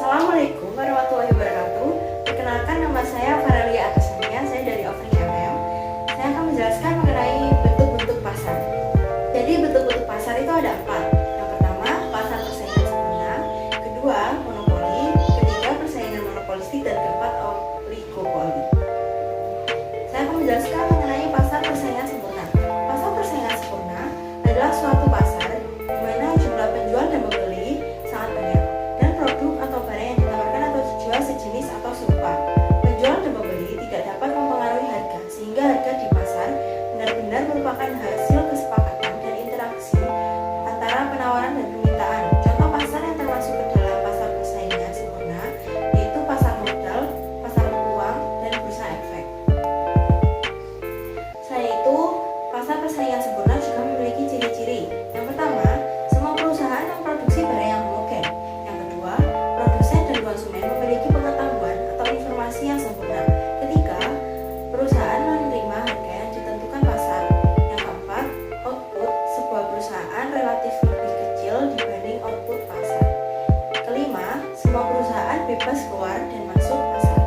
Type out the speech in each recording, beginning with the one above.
Assalamualaikum warahmatullahi wabarakatuh. Perkenalkan, nama saya Farelia Atasania, saya dari Offering MM. Saya akan menjelaskan mengenai bentuk-bentuk pasar. Jadi bentuk-bentuk pasar itu ada 4. Yang pertama, pasar persaingan sempurna. Kedua, monopoli. Ketiga, persaingan monopolistik. Dan keempat, oligopoli. Saya akan menjelaskan mengenai pasar persaingan sempurna. Pasar persaingan sempurna adalah suatu pasar di mana jumlah penjual dan pembeli sangat banyak, dan produk atau barang yang ditawarkan atau dijual sejenis atau serupa. Penjual dan pembeli tidak dapat mempengaruhi harga, sehingga harga di pasar benar-benar merupakan hasil kesepakatan dan interaksi antara penawaran dan permintaan. Contoh pasar yang termasuk ke dalam pasar persaingan sempurna yaitu pasar modal, pasar uang, dan bursa efek. Selain itu, pasar persaingan sempurna juga memiliki ciri-ciri. Yang pertama, semua perusahaan memproduksi barang yang homogen. Yang kedua, produsen dan konsumen memiliki pengetahuan atau informasi yang sempurna. Ketiga, perusahaan menerima harga yang ditentukan pasar. Yang keempat, output sebuah perusahaan relatif lebih kecil dibanding output pasar. Kelima, semua perusahaan bebas keluar dan masuk pasar.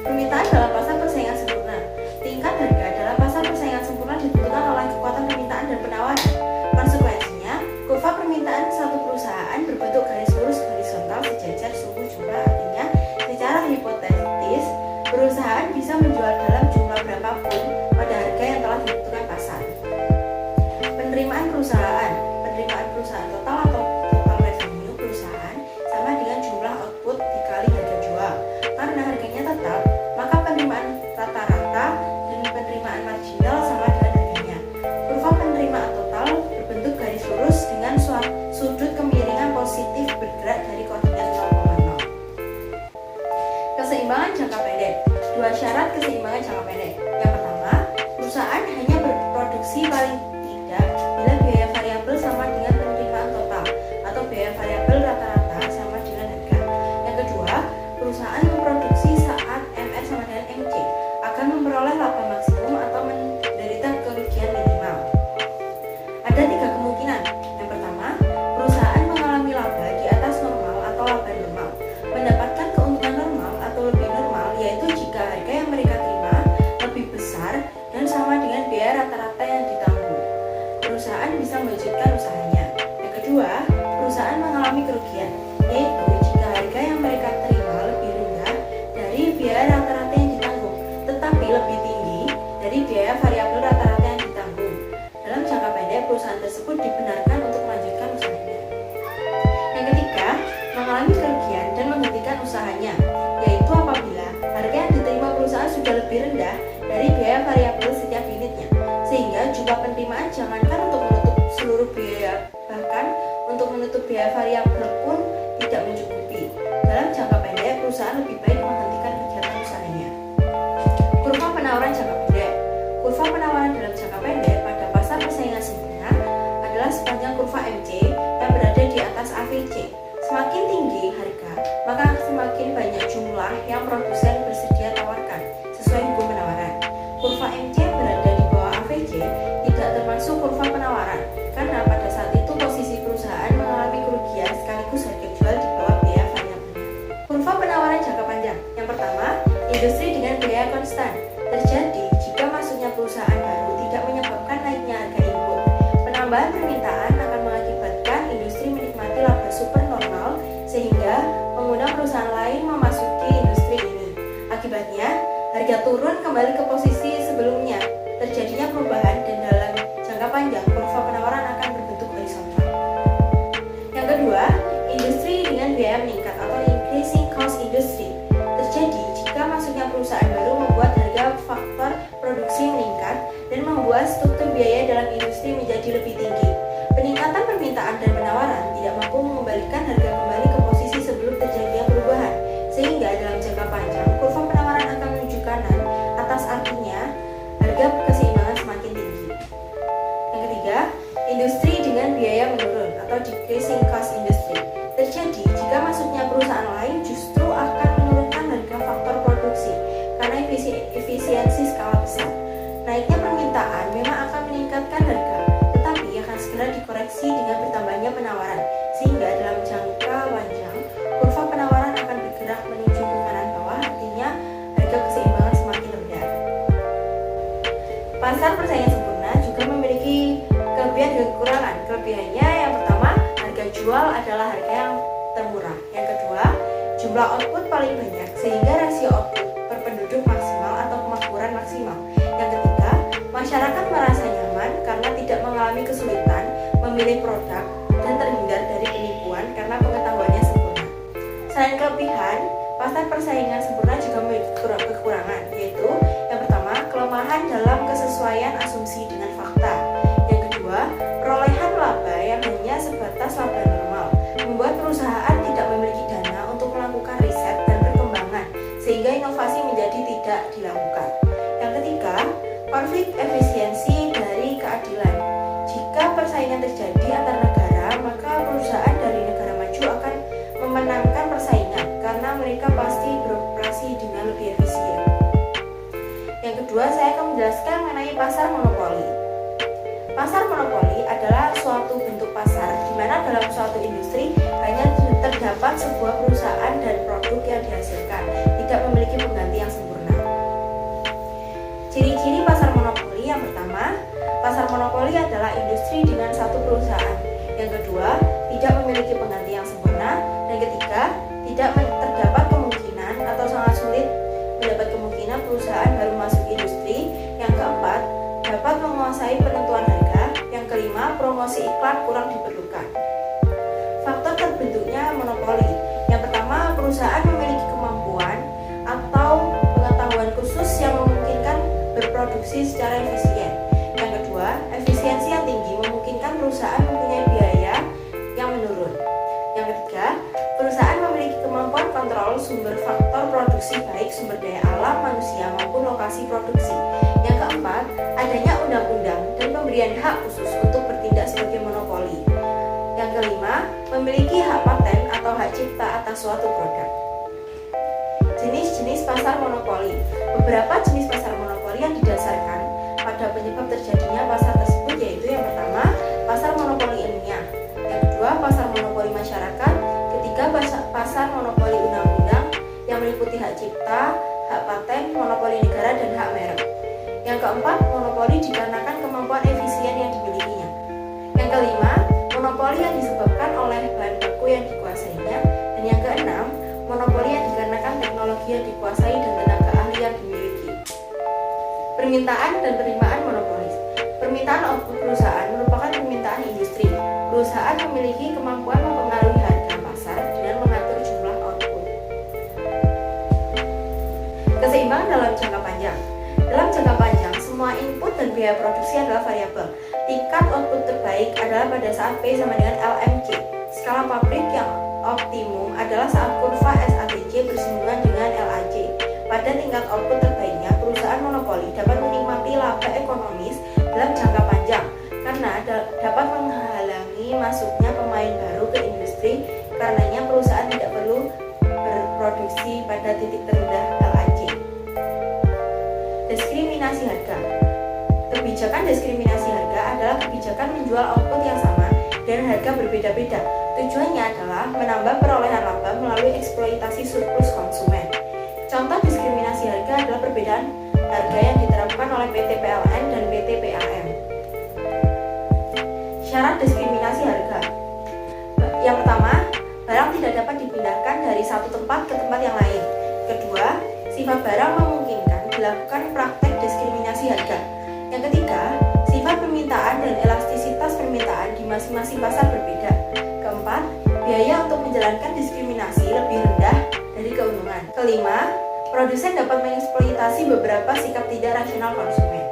Permintaan dalam pasar persaingan sempurna. Tingkat harga dalam pasar persaingan sempurna ditentukan oleh kekuatan permintaan dan penawaran. Konsekuensinya, kurva permintaan suatu perusahaan berbentuk garis lurus horizontal sejajar suku jumlah. Artinya, secara hipotetis, perusahaan bisa menjual dalam jumlah berapapun pada harga yang telah ditentukan pasar. Penerimaan perusahaan total atau total revenue perusahaan sama dengan jumlah output dikali harga jual. Karena harganya tetap, maka penerimaan rata-rata dan penerimaan marginal sama dengan harganya. Kurva penerimaan total berbentuk garis lurus dengan sudut kemiringan positif bergerak dari koordinat 0,0. Keseimbangan jangka pendek. Dua syarat keseimbangan jangka pendek. Yang pertama, perusahaan hanya berproduksi paling tidak bila biaya variabel sama dengan penerimaan total atau biaya variabel rata-rata sama dengan harga. Yang kedua, perusahaan memproduksi saat MR sama dengan MC akan memperoleh laba maksimum atau menderita kerugian minimal. Ada 3 kemungkinan. Yang pertama, perusahaan mengalami laba di atas normal atau laba normal, mendapatkan keuntungan normal atau lebih normal, yaitu jika harga yang mereka terima lebih besar dan sama dengan biaya rata-rata yang ditanggung. Perusahaan bisa melanjutkan usahanya. Yang kedua, perusahaan mengalami kerugian, yaitu jika harga yang mereka terima lebih rendah dari biaya rata-rata yang ditanggung, tetapi lebih tinggi dari biaya variabel rata-rata yang ditanggung. Dalam jangka pendek, perusahaan tersebut dibenarkan untuk melanjutkan usahanya. Yang ketiga, mengalami kerugian dan menghentikan usahanya, yaitu apabila harga yang diterima perusahaan sudah lebih rendah dari biaya variabel setiap unitnya, sehingga jumlah penerimaan jangankan untuk menutup seluruh biaya, bahkan untuk menutup biaya variabel pun tidak mencukupi. Dalam jangka pendek, perusahaan lebih baik menghentikan kegiatan usahanya. Kurva penawaran jangka pendek. Kurva penawaran dalam jangka pendek pada pasar persaingan sempurna adalah sepanjang kurva MC yang berada di atas AVC. Semakin tinggi harga, maka semakin banyak jumlah yang produsen bersedia tawarkan sesuai hukum penawaran. Kurva MC yang berada di bawah AVC tidak termasuk kurva penawaran, karena pada saat itu posisi perusahaan mengalami kerugian sekaligus harga jual di bawah biaya variabelnya. Kurva penawaran jangka panjang. Yang pertama, industri dengan biaya konstan. Terjadi jika masuknya perusahaan baru tidak menyebabkan naiknya harga input. Penambahan permintaan akan mengakibatkan industri menikmati laba super normal, sehingga mengundang perusahaan lain memasuki industri ini. Akibatnya, harga turun kembali ke posisi sebelumnya. Terjadinya perubahan, dan dalam jangka panjang kurva penawaran akan berbentuk horizontal. Yang kedua, industri dengan biaya meningkat atau increasing cost industry. Terjadi jika masuknya perusahaan baru membuat harga faktor produksi meningkat dan membuat struktur biaya dalam industri menjadi lebih tinggi. Peningkatan permintaan dan penawaran tidak mampu mengembalikan harga kembali ke posisi sebelum terjadinya perubahan, sehingga dalam jangka panjang kurva penawaran akan menuju kanan atas, artinya harga keseimbangan semakin tinggi. Yang ketiga, dijual adalah harga yang termurah. Yang kedua, jumlah output paling banyak sehingga rasio output per penduduk maksimal atau kemakmuran maksimal. Yang ketiga, masyarakat merasa nyaman karena tidak mengalami kesulitan memilih produk dan terhindar dari penipuan karena pengetahuannya sempurna. Selain kelebihan, pasar persaingan sempurna juga memiliki kekurangan, yaitu yang pertama, kelemahan dalam kesesuaian asumsi dengan fakta. Yang kedua, perolehan laba yang hanya sebatas laba normal, membuat perusahaan tidak memiliki dana untuk melakukan riset dan perkembangan, sehingga inovasi menjadi tidak dilakukan. Yang ketiga, konflik efisiensi dari keadilan. Jika persaingan terjadi antar negara, maka perusahaan dari negara maju akan memenangkan persaingan karena mereka pasti beroperasi dengan lebih efisien. Yang kedua, saya akan menjelaskan mengenai pasar monopoli. Pasar monopoli adalah suatu bentuk pasar di mana dalam suatu industri hanya terdapat sebuah perusahaan dan produk yang dihasilkan, tidak memiliki pengganti yang sempurna. Ciri-ciri pasar monopoli: yang pertama, pasar monopoli adalah industri dengan satu perusahaan. Yang kedua, tidak memiliki pengganti yang sempurna. Dan ketiga, tidak terdapat kemungkinan atau sangat sulit mendapat kemungkinan perusahaan baru masuk industri. Yang keempat, dapat menguasai penentuan harga. Yang kelima, promosi iklan kurang diperlukan. Faktor terbentuknya monopoli: yang pertama, perusahaan memiliki kemampuan atau pengetahuan khusus yang memungkinkan berproduksi secara efisien. Yang kedua, efisiensi yang tinggi memungkinkan perusahaan mempunyai biaya yang menurun. Yang ketiga, perusahaan memiliki kemampuan kontrol sumber faktor produksi, baik sumber daya alam, manusia maupun lokasi produksi. Yang keempat, adanya undang-undang dan pemberian hak khusus untuk bertindak sebagai monopoli. Yang kelima, memiliki hak paten atau hak cipta atas suatu produk. Jenis-jenis pasar monopoli. Beberapa jenis pasar monopoli yang didasarkan pada penyebab terjadinya pasar tersebut, yaitu yang pertama, pasar monopoli ilmiah. Yang kedua, pasar monopoli masyarakat. Ketiga, pasar monopoli undang-undang yang meliputi hak cipta, hak paten, monopoli negara, dan hak merek. Yang keempat, monopoli dikarenakan kemampuan efisien yang dimilikinya. Yang kelima, monopoli yang disebabkan oleh bahan baku yang dikuasainya. Dan yang keenam, monopoli yang dikarenakan teknologi yang dikuasai dan tenaga ahli yang dimiliki. Permintaan dan penerimaan monopolis. Permintaan output perusahaan merupakan permintaan industri. Perusahaan memiliki kemampuan mempengaruhi harga pasar dengan mengatur jumlah output. Keseimbangan dalam jangka panjang. Dalam jangka panjang, semua input dan biaya produksi adalah variabel. Tingkat output terbaik adalah pada saat P sama dengan LMC. Skala pabrik yang optimum adalah saat kurva SATC bersinggungan dengan LAC. Pada tingkat output terbaiknya, perusahaan monopoli dapat menikmati laba ekonomis dalam jangka panjang karena dapat menghalangi masuknya pemain baru ke industri. Karenanya perusahaan tidak perlu berproduksi pada titik terendah LAC. Diskriminasi harga. Kebijakan diskriminasi harga adalah kebijakan menjual output yang sama dan harga berbeda-beda. Tujuannya adalah menambah perolehan laba melalui eksploitasi surplus konsumen. Contoh diskriminasi harga adalah perbedaan harga yang diterapkan oleh PT PLN dan PT PAM. Syarat diskriminasi harga. Yang pertama, barang tidak dapat dipindahkan dari satu tempat ke tempat yang lain. Kedua, sifat barang memungkinkan dilakukan praktek diskriminasi harga. Yang ketiga, sifat permintaan dan elastisitas permintaan di masing-masing pasar berbeda. Keempat, biaya untuk menjalankan diskriminasi lebih rendah dari keuntungan. Kelima, produsen dapat mengeksploitasi beberapa sikap tidak rasional konsumen.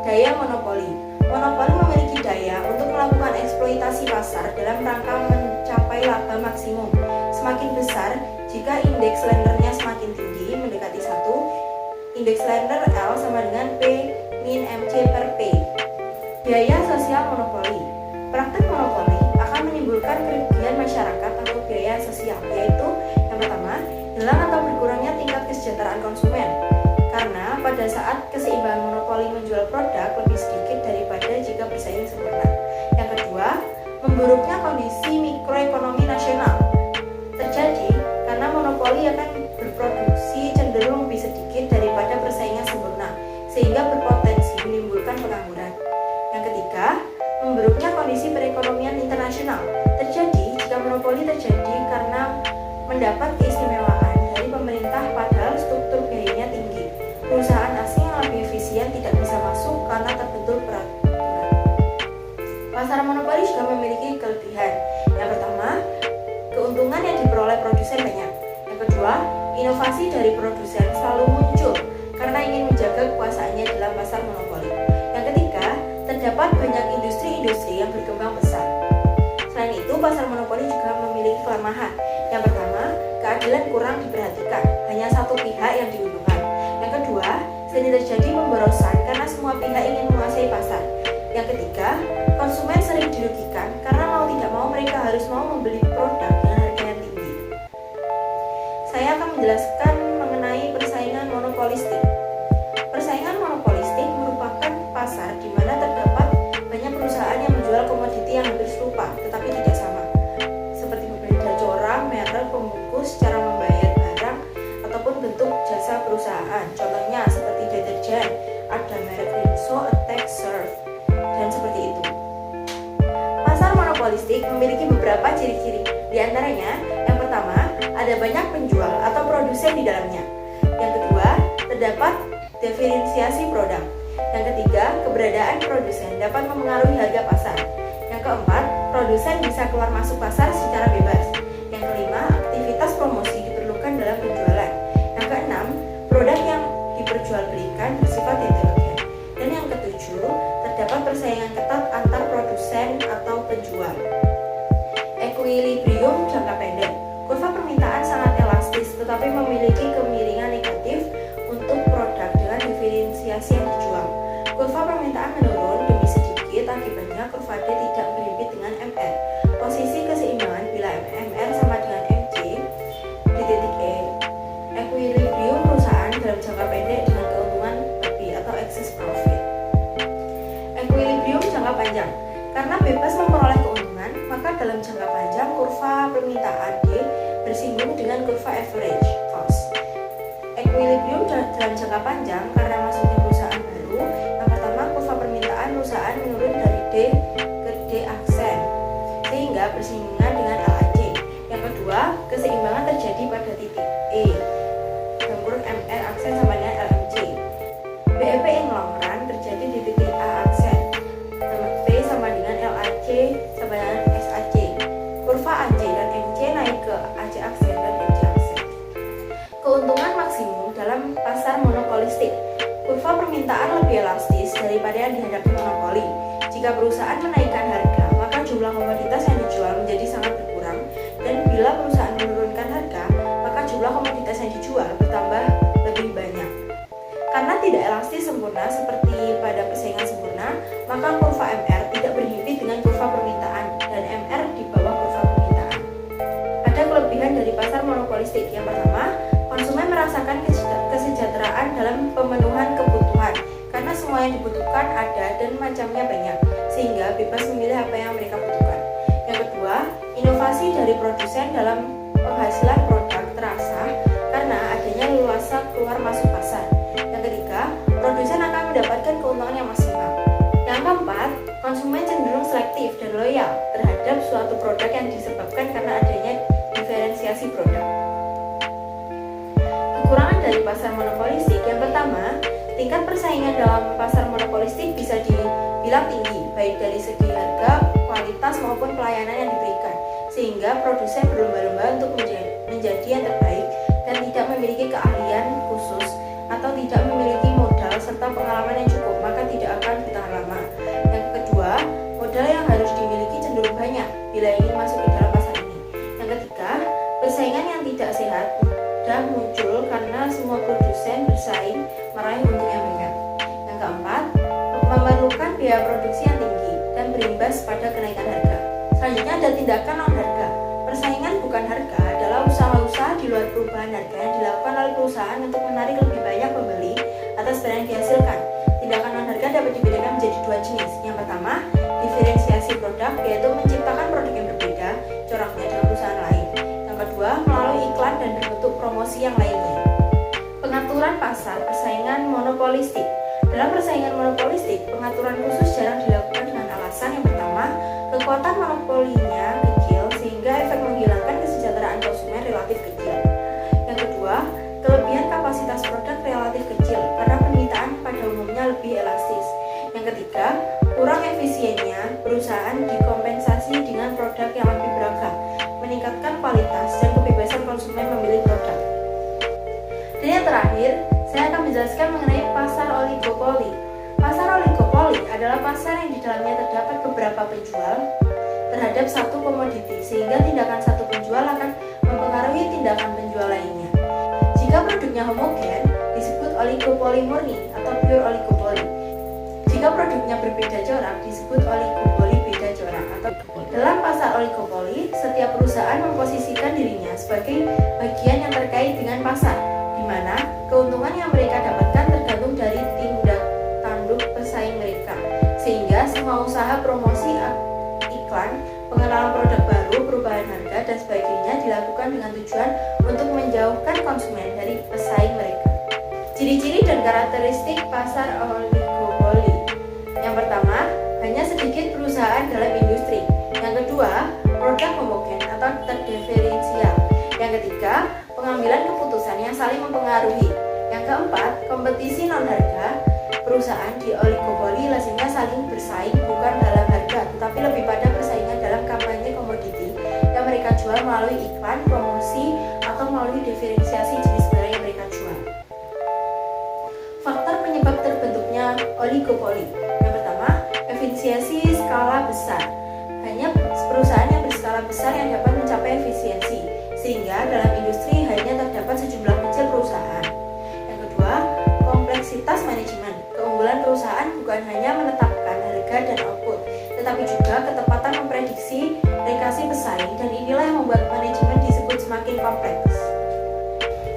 Daya monopoli. Monopoli memiliki daya untuk melakukan eksploitasi pasar dalam rangka mencapai laba maksimum. Semakin besar jika indeks lendernya semakin tinggi mendekati 1. Indeks lender L sama dengan P min MC per P. Biaya sosial monopoli. Praktek monopoli akan menimbulkan kerugian masyarakat atau biaya sosial, yaitu yang pertama, hilang atau berkurangnya tingkat kesejahteraan konsumen. Karena pada saat keseimbangan monopoli menjual produk lebih sedikit daripada jika bersaing sempurna. Yang kedua, memburuknya kondisi mikroekonomi nasional. Terjadi karena monopoli akan berproduksi cenderung lebih sedikit daripada persaingan sempurna, sehingga berpotensi menimbulkan pengangguran. Yang ketiga, memburuknya kondisi perekonomian internasional. mendapat keistimewaan dari pemerintah padahal struktur biayanya tinggi. Perusahaan asing yang lebih efisien tidak bisa masuk karena terbentur peraturan. Pasar monopoli juga memiliki kelebihan. Yang pertama, keuntungan yang diperoleh produsen banyak. Yang kedua, inovasi dari produsen selalu muncul karena ingin menjaga kekuasaannya dalam pasar monopoli. Yang ketiga, terdapat banyak industri-industri yang berkembang pesat. Selain itu, pasar monopoli juga memiliki kelemahan. Yang pertama, keadilan kurang diperhatikan, hanya satu pihak yang diuntungkan. Yang kedua, sering terjadi pemborosan karena semua pihak ingin menguasai pasar. Yang ketiga, konsumen sering dirugikan karena mau tidak mau mereka harus mau membeli produk dengan harga yang tinggi. Saya akan menjelaskan mengenai persaingan monopolistik. Persaingan monopolistik merupakan pasar di mana terdapat banyak perusahaan yang menjual komoditi yang hampir serupa tetapi tidak sama, seperti berbeda corak, merek, pembungkus, cara membayar barang, ataupun bentuk jasa perusahaan. Contohnya seperti deterjen, ada merek Rinso, Attack, Surf, dan seperti itu. Pasar monopolistik memiliki beberapa ciri-ciri. Di antaranya, yang pertama, ada banyak penjual atau produsen di dalamnya. Yang kedua, terdapat diferensiasi produk. Yang ketiga, keberadaan produsen dapat mempengaruhi harga pasar. Yang keempat, produsen bisa keluar masuk pasar secara bebas. Yang kelima, aktivitas promosi diperlukan dalam penjualan. Yang keenam, produk yang diperjualbelikan bersifat heterogen. Dan yang ketujuh, terdapat persaingan ketat antar produsen atau penjual. Equilibrium jangka pendek. Kurva permintaan sangat elastis tetapi memiliki kemiringan negatif untuk produk dengan diferensiasi yang dijual. Kurva permintaan menurun demi sedikit, akibatnya kurva D tidak berhimpit dengan MR. Posisi keseimbangan bila MR sama dengan MC di titik E. Equilibrium perusahaan dalam jangka pendek dengan keuntungan lebih atau excess profit. Equilibrium jangka panjang. Karena bebas memperoleh keuntungan, maka dalam jangka panjang kurva permintaan D bersinggung dengan kurva average cost. Equilibrium dalam jangka panjang karena masuknya perusahaan baru. Yang pertama, kurva permintaan perusahaan menurun dari D ke D aksen sehingga bersinggungan dengan LAC. Yang kedua, keseimbangan terjadi pada titik E dalam kurung MR aksen sama dengan LMC. BEP in long run terjadi di titik A aksen, P sama dengan LAC sama dengan SAC. Kurva AC dan MC naik ke AC aksen dan MC aksen. Keuntungan maksimum dalam pasar monopolistik. Kurva permintaan lebih elastis daripada yang dihadapi monopoli. Jika perusahaan menaikkan harga, maka jumlah komoditas yang dijual menjadi sangat berkurang, dan bila perusahaan menurunkan harga, maka jumlah komoditas yang dijual bertambah lebih banyak. Karena tidak elastis sempurna seperti pada persaingan sempurna, maka kurva MR tidak berhimpit dengan kurva permintaan dan MR di bawah kurva permintaan. Ada kelebihan dari pasar monopolistik. Yang pertama, konsumen merasakan kesejahteraan dalam pemenuhan kebutuhan karena semua yang dibutuhkan ada dan macamnya banyak, sehingga bebas memilih apa yang mereka butuhkan. Yang kedua, inovasi dari produsen dalam penghasilan produk terasa karena adanya leluasa keluar masuk pasar. Yang ketiga, produsen akan mendapatkan keuntungan yang maksimal. Yang keempat, konsumen cenderung selektif dan loyal terhadap suatu produk yang disebabkan karena adanya diferensiasi produk. Kekurangan dari pasar monopolistik. Yang pertama, tingkat persaingan dalam pasar monopolistik bisa dibilang tinggi, baik dari segi harga, kualitas maupun pelayanan yang diberikan, sehingga produsen berlomba-lomba untuk menjadi yang terbaik dan tidak memiliki keahlian khusus atau tidak memiliki modal serta pengalaman yang cukup, maka tidak akan bertahan lama. Yang kedua, modal yang harus dimiliki cenderung banyak bila ingin masuk ke dalam pasar ini. Yang ketiga, persaingan yang tidak sehat mudah muncul karena semua produsen bersaing meraih untung yang banyak. Yang keempat, memerlukan biaya produksi yang tinggi dan berimbas pada kenaikan harga. Selanjutnya ada tindakan non harga. Persaingan bukan harga adalah usaha-usaha di luar perubahan harga yang dilakukan oleh perusahaan untuk menarik lebih banyak pembeli atas barang yang dihasilkan. Tindakan non harga dapat dibedakan menjadi dua jenis. Yang pertama, diferensiasi produk, yaitu menciptakan produk yang berbeda coraknya dengan perusahaan lain. Yang kedua, melalui iklan dan bentuk promosi yang lainnya. Pengaturan pasar persaingan monopolistik. Dalam persaingan monopolistik, pengaturan khusus jarang dilakukan dengan alasan yang pertama, kekuatan monopolinya kecil sehingga efek menghilangkan kesejahteraan konsumen relatif relatif kecil. Yang kedua, kelebihan kapasitas produk relatif kecil karena permintaan pada umumnya lebih elastis. Yang ketiga, kurang efisiennya perusahaan dikompensasi dengan produk yang lebih beragam, meningkatkan kualitas dan kebebasan konsumen memilih produk. Dan yang terakhir, saya akan menjelaskan mengenai pasar oligopoli. Pasar oligopoli adalah pasar yang di dalamnya terdapat beberapa penjual terhadap satu komoditi, sehingga tindakan satu penjual akan mempengaruhi tindakan penjual lainnya. Jika produknya homogen, disebut oligopoli murni atau pure oligopoli. Jika produknya berbeda corak, disebut oligopoli beda corak atau oligopoli. Dalam pasar oligopoli, setiap perusahaan memposisikan dirinya sebagai bagian yang terkait dengan pasar, di mana keuntungan yang mereka dapatkan tergantung dari tindak tanduk pesaing mereka, sehingga semua usaha promosi, iklan, pengenalan produk baru, perubahan harga, dan sebagainya dilakukan dengan tujuan untuk menjauhkan konsumen dari pesaing mereka. Ciri-ciri dan karakteristik pasar oligopoli. Yang pertama, hanya sedikit perusahaan dalam industri. Yang kedua, produk homogen atau terdiferensial. Yang ketiga, pengambilan keputusan yang saling mempengaruhi. Yang keempat, kompetisi non-harga. Perusahaan di oligopoli lazimnya saling bersaing bukan dalam harga, tetapi lebih pada persaingan dalam kampanye komoditi yang mereka jual melalui iklan, promosi, atau melalui diferensiasi jenis barang yang mereka jual. Faktor penyebab terbentuknya oligopoli. Yang pertama, efisiensi skala besar. Hanya perusahaan yang berskala besar yang dapat mencapai efisiensi, sehingga dalam industri hanya terdapat sejumlah kecil perusahaan. Yang kedua, kompleksitas manajemen. Keunggulan perusahaan bukan hanya menetapkan harga dan output, tetapi juga ketepatan memprediksi relasi pesaing, dan inilah yang membuat manajemen disebut semakin kompleks.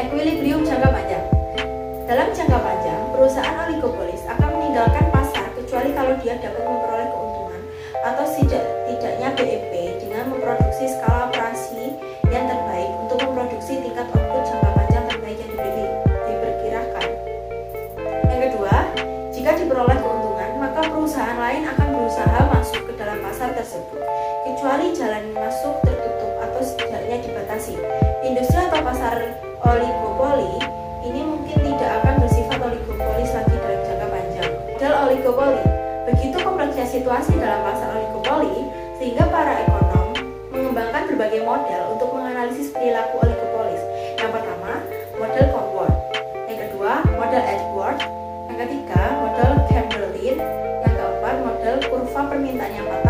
Equilibrium jangka panjang. Dalam jangka panjang, perusahaan oligopolis akan meninggalkan pasar kecuali kalau dia dapat memperoleh keuntungan atau setidaknya BEP dengan memproduksi skala operasi yang terbaik untuk memproduksi tingkat output jangka panjang terbaik yang diperkirakan. Yang kedua, jika diperoleh keuntungan, maka perusahaan lain akan berusaha masuk ke dalam pasar tersebut, kecuali jalan masuk tertutup atau setidaknya dibatasi. Industri atau pasar oligopoli ini mungkin tidak akan bersifat oligopolis lagi dalam jangka panjang. Model oligopoli. Begitu kompleksnya situasi dalam pasar oligopoli, sehingga para ekonom mengembangkan berbagai model untuk menganalisis perilaku oligopolis. Yang pertama, model Comfort. Yang kedua, model Edwards. Yang ketiga, model Chamberlain. Yang keempat, model kurva permintaan yang patah.